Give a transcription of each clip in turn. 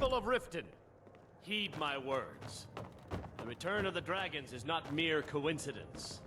People of Riften, heed my words. The return of the dragons is not mere coincidence.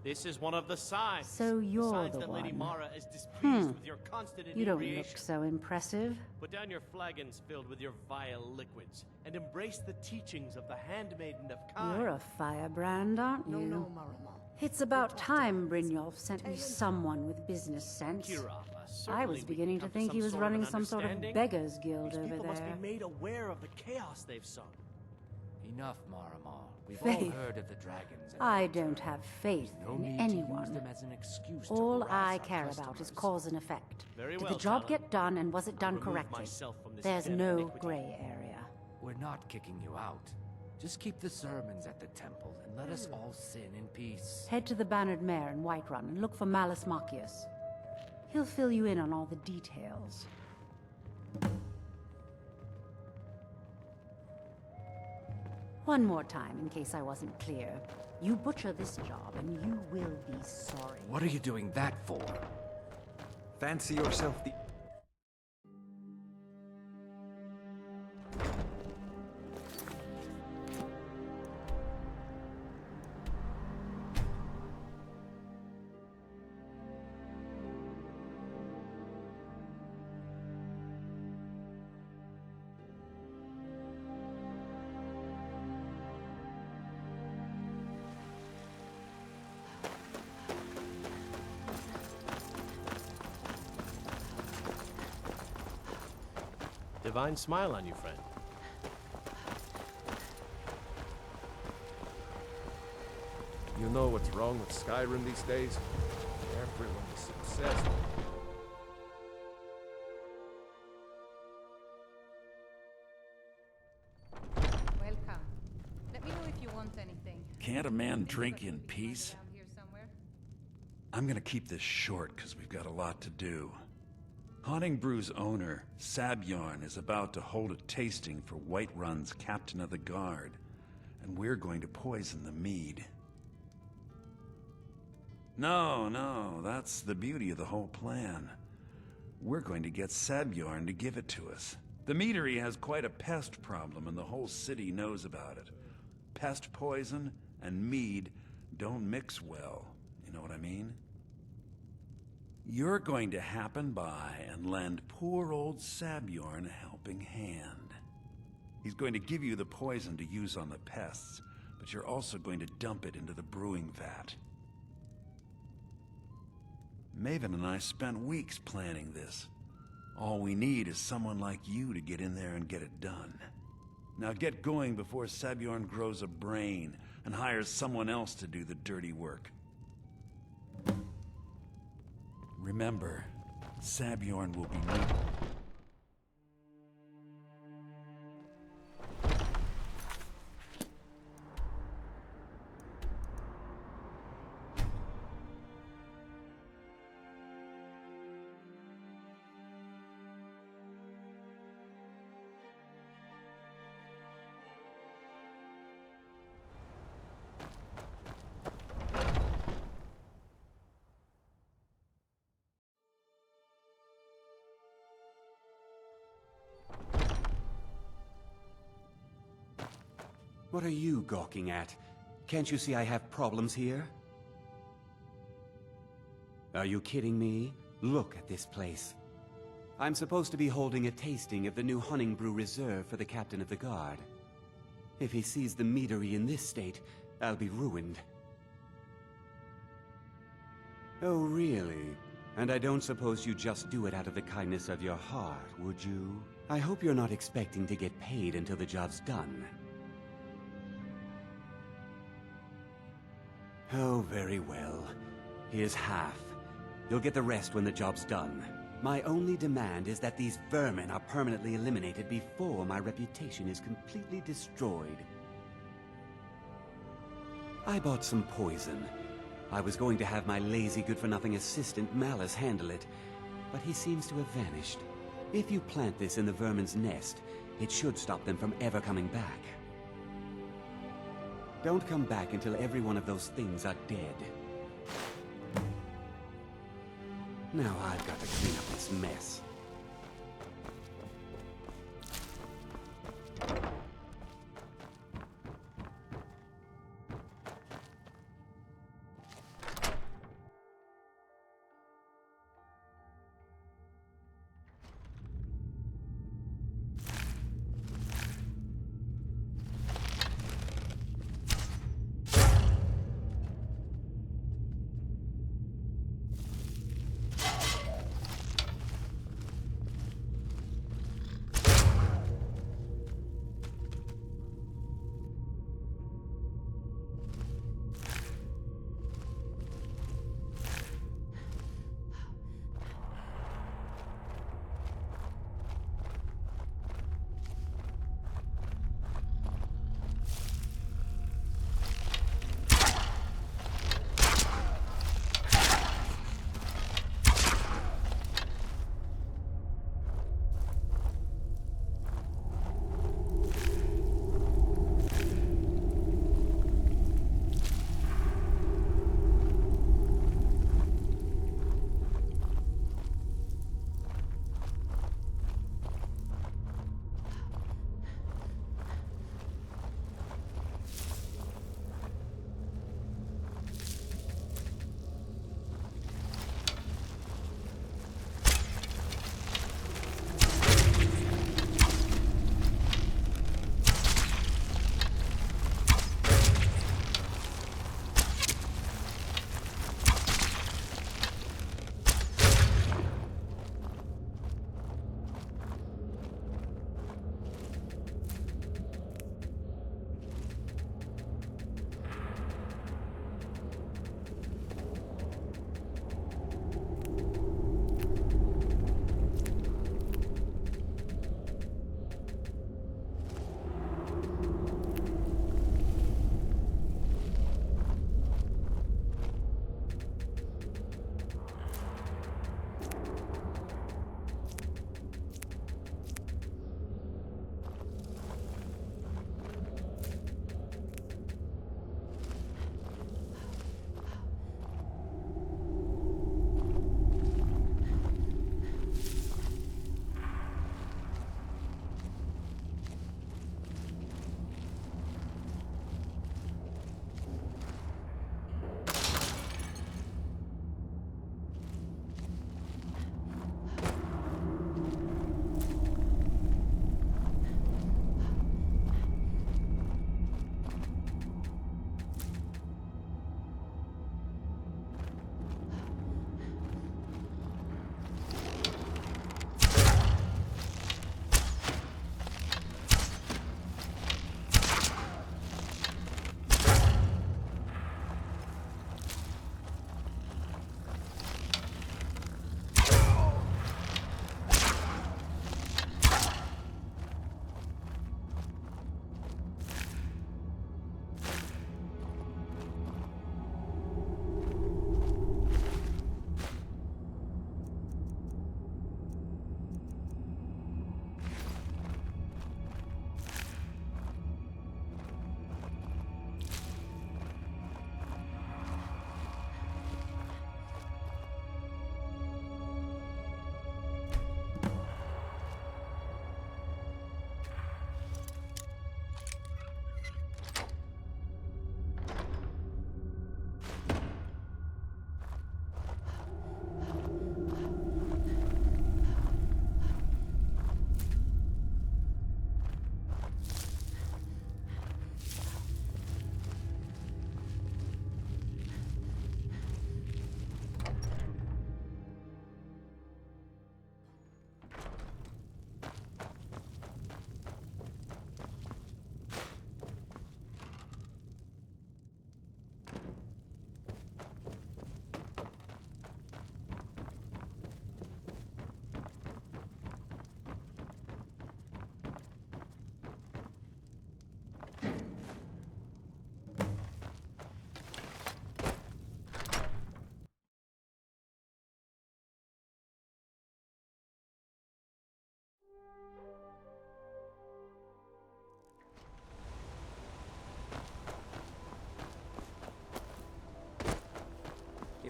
This is one of the signs. So you're signs the that Lady one. Mara is displeased with your constant You don't inebriation. look so impressive. Put down your flagons filled with your vile liquids, and embrace the teachings of the Handmaiden of Kind. You're a firebrand, aren't you? No, Marama. It's about time Brynjolf sent me someone with business sense. I was beginning to think he was running some sort of beggars guild These over people must there. be made aware of the chaos they've sown. Enough, Marama. We've Faith. all heard of the dragons. I don't have faith No in need to use anyone. them as an excuse to All harass I our care about customers. is cause and effect. Very Did well, the job Talon. get done, and was it done Remove correctly? myself from this There's den of no iniquity. gray area. We're not kicking you out. Just keep the sermons at the temple and let us all sin in peace. Head to the Bannered Mare in Whiterun and look for Malus Macius. He'll fill you in on all the details. One more time, in case I wasn't clear. You butcher this job, and you will be sorry. What are you doing that for? Fancy yourself the... Divine smile on you, friend. You know what's wrong with Skyrim these days? Everyone is obsessed. Welcome. Let me know if you want anything. Can't a man drink in peace? Down here somewhere. I'm gonna keep this short because we've got a lot to do. Haunting Brew's owner, Sabjorn, is about to hold a tasting for Whiterun's Captain of the Guard, and we're going to poison the mead. No, that's the beauty of the whole plan. We're going to get Sabjorn to give it to us. The meadery has quite a pest problem, and the whole city knows about it. Pest poison and mead don't mix well, you know what I mean? You're going to happen by and lend poor old Sabjorn a helping hand. He's going to give you the poison to use on the pests, but you're also going to dump it into the brewing vat. Maven and I spent weeks planning this. All we need is someone like you to get in there and get it done. Now get going before Sabjorn grows a brain and hires someone else to do the dirty work. Remember, Sabjorn will be needed. What are you gawking at? Can't you see I have problems here? Are you kidding me? Look at this place. I'm supposed to be holding a tasting of the new Hunting Brew reserved for the Captain of the Guard. If he sees the meadery in this state, I'll be ruined. Oh, really? And I don't suppose you just do it out of the kindness of your heart, would you? I hope you're not expecting to get paid until the job's done. Oh, very well. Here's half. You'll get the rest when the job's done. My only demand is that these vermin are permanently eliminated before my reputation is completely destroyed. I bought some poison. I was going to have my lazy good-for-nothing assistant Malus handle it, but he seems to have vanished. If you plant this in the vermin's nest, it should stop them from ever coming back. Don't come back until every one of those things are dead. Now I've got to clean up this mess.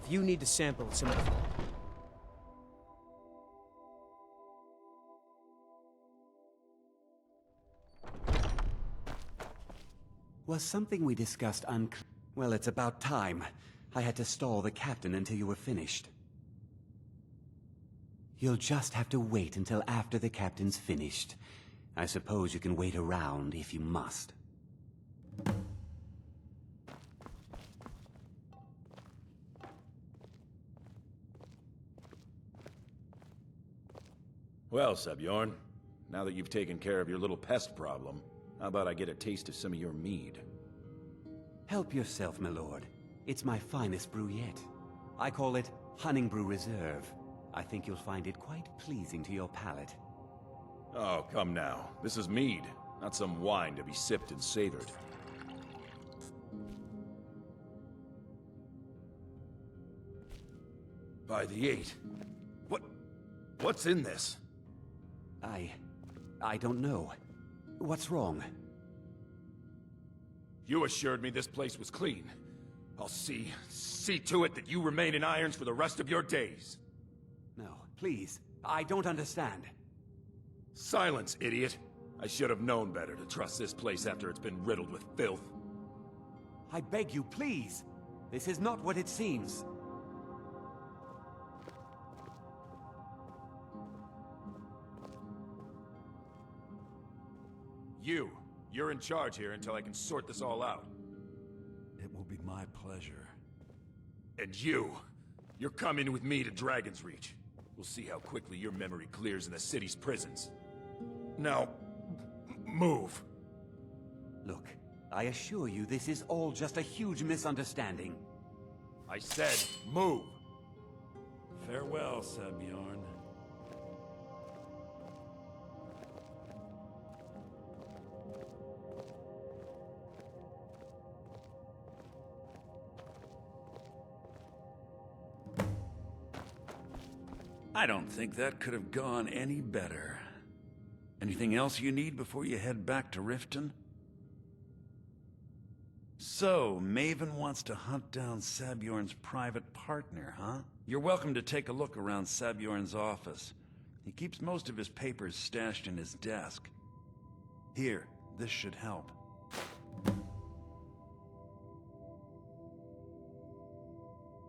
If you need to sample some... Was something we discussed unclear? Well, it's about time. I had to stall the captain until you were finished. You'll just have to wait until after the captain's finished. I suppose you can wait around if you must. Well, Sebjorn, now that you've taken care of your little pest problem, how about I get a taste of some of your mead? Help yourself, my lord. It's my finest brew yet. I call it Honningbrew Reserve. I think you'll find it quite pleasing to your palate. Oh, come now. This is mead, not some wine to be sipped and savored. By the 8. What's in this? I don't know. What's wrong? You assured me this place was clean. I'll see to it that you remain in irons for the rest of your days. No, please. I don't understand. Silence, idiot. I should have known better to trust this place after it's been riddled with filth. I beg you, please. This is not what it seems. You're in charge here until I can sort this all out. It will be my pleasure. And you're coming with me to Dragon's Reach. We'll see how quickly your memory clears in the city's prisons. Now, move. Look, I assure you this is all just a huge misunderstanding. I said, move. Farewell, Sebjorn. I don't think that could have gone any better. Anything else you need before you head back to Riften? So, Maven wants to hunt down Sabjorn's private partner, huh? You're welcome to take a look around Sabjorn's office. He keeps most of his papers stashed in his desk. Here, this should help.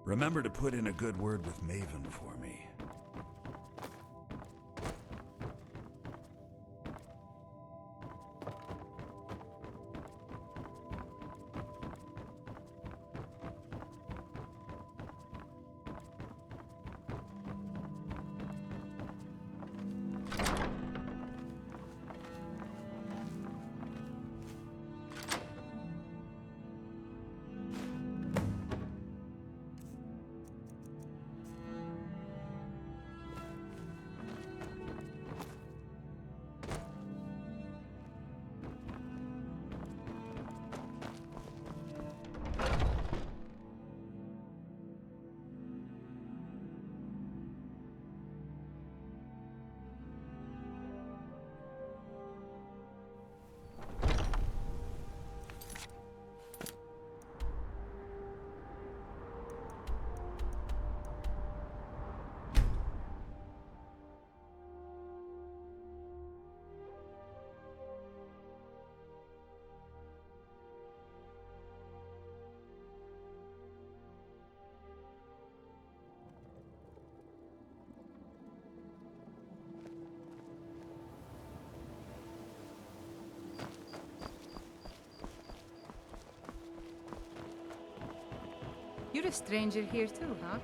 Remember to put in a good word with Maven for me. You're a stranger here too, huh?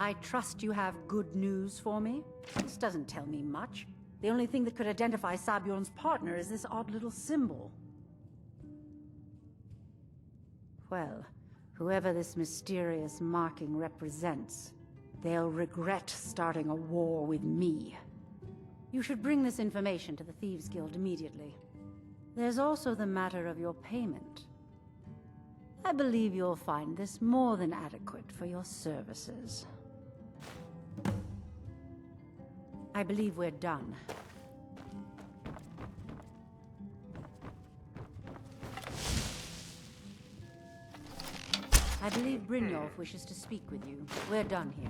I trust you have good news for me. This doesn't tell me much. The only thing that could identify Sabjorn's partner is this odd little symbol. Well, whoever this mysterious marking represents, they'll regret starting a war with me. You should bring this information to the Thieves Guild immediately. There's also the matter of your payment. I believe you'll find this more than adequate for your services. I believe we're done. I believe Brynjolf wishes to speak with you. We're done here.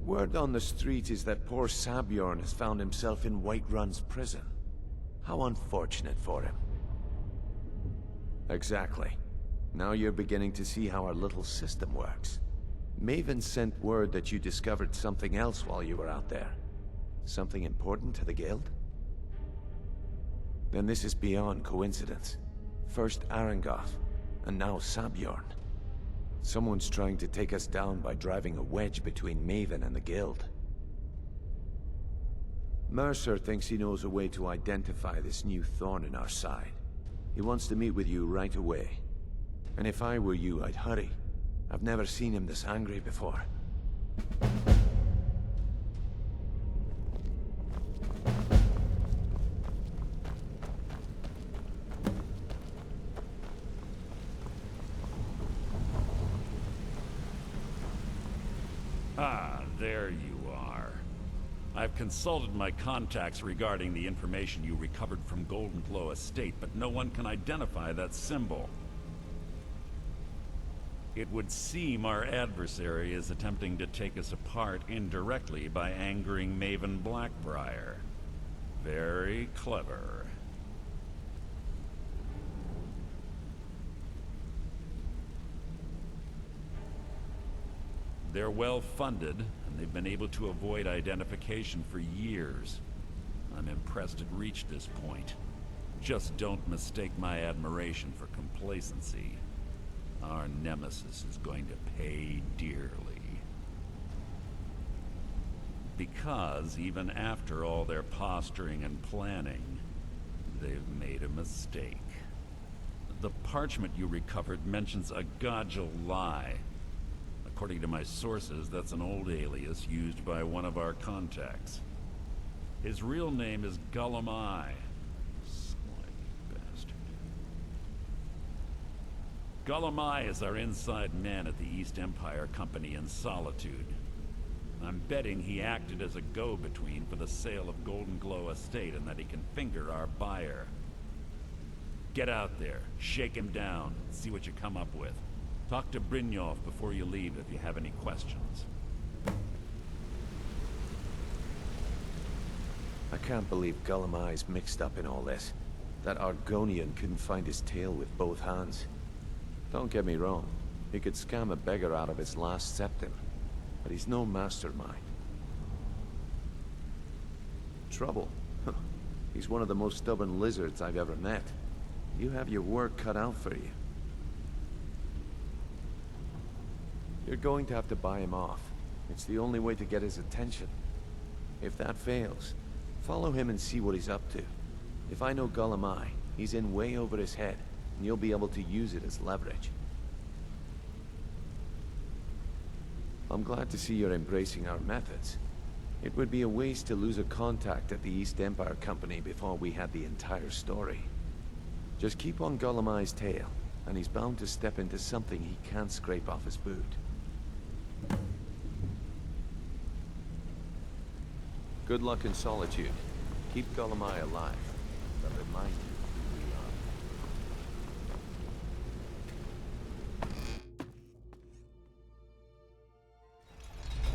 Word on the street is that poor Sabjorn has found himself in Whiterun's prison. How unfortunate for him. Exactly. Now you're beginning to see how our little system works. Maven sent word that you discovered something else while you were out there. Something important to the Guild? Then this is beyond coincidence. First Arangoth, and now Sabjorn. Someone's trying to take us down by driving a wedge between Maven and the Guild. Mercer thinks he knows a way to identify this new thorn in our side. He wants to meet with you right away. And if I were you, I'd hurry. I've never seen him this angry before. Ah, there you are. I've consulted my contacts regarding the information you recovered from Golden Glow Estate, but no one can identify that symbol. It would seem our adversary is attempting to take us apart indirectly by angering Maven Blackbriar. Very clever. They're well funded, and they've been able to avoid identification for years. I'm impressed it reached this point. Just don't mistake my admiration for complacency. Our nemesis is going to pay dearly. Because even after all their posturing and planning, they've made a mistake. The parchment you recovered mentions a Godjal lie. According to my sources, that's an old alias used by one of our contacts. His real name is Gullum Eye. Slimy bastard. Gullum Eye is our inside man at the East Empire Company in Solitude. I'm betting he acted as a go-between for the sale of Golden Glow Estate and that he can finger our buyer. Get out there, shake him down, see what you come up with. Talk to Brynjolf before you leave if you have any questions. I can't believe Gullum Eye's mixed up in all this. That Argonian couldn't find his tail with both hands. Don't get me wrong, he could scam a beggar out of his last septim, but he's no mastermind. Trouble? He's one of the most stubborn lizards I've ever met. You have your work cut out for you. You're going to have to buy him off. It's the only way to get his attention. If that fails, follow him and see what he's up to. If I know Gullum Eye, he's in way over his head, and you'll be able to use it as leverage. I'm glad to see you're embracing our methods. It would be a waste to lose a contact at the East Empire Company before we had the entire story. Just keep on Gullum Eye's tail, and he's bound to step into something he can't scrape off his boot. Good luck in Solitude. Keep Gullum Eye alive, but remind you who we are.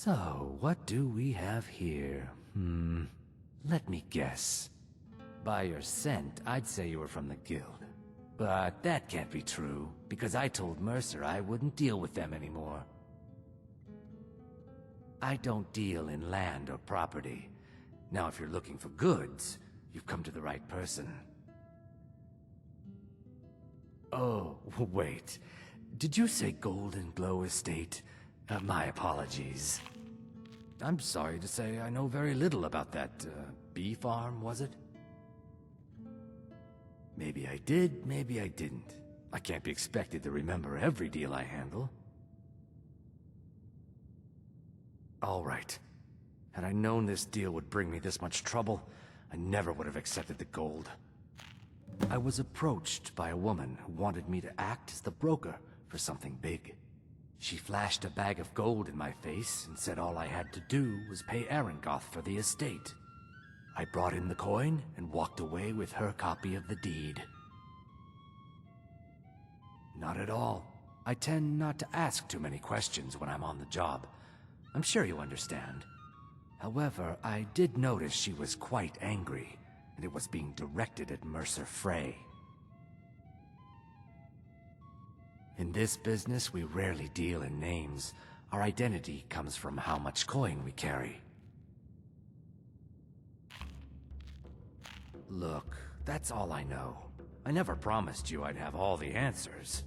So, what do we have here? Let me guess. By your scent, I'd say you were from the guild. But that can't be true, because I told Mercer I wouldn't deal with them anymore. I don't deal in land or property. Now, if you're looking for goods, you've come to the right person. Oh, wait. Did you say Golden Glow Estate? My apologies. I'm sorry to say I know very little about that, bee farm, was it? Maybe I did, maybe I didn't. I can't be expected to remember every deal I handle. All right. Had I known this deal would bring me this much trouble, I never would have accepted the gold. I was approached by a woman who wanted me to act as the broker for something big. She flashed a bag of gold in my face and said all I had to do was pay Arangoth for the estate. I brought in the coin and walked away with her copy of the deed. Not at all. I tend not to ask too many questions when I'm on the job. I'm sure you understand. However, I did notice she was quite angry, and it was being directed at Mercer Frey. In this business, we rarely deal in names. Our identity comes from how much coin we carry. Look, that's all I know. I never promised you I'd have all the answers.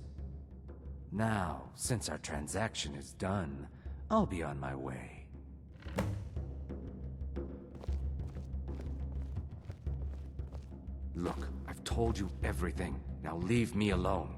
Now, since our transaction is done, I'll be on my way. Look, I've told you everything. Now leave me alone.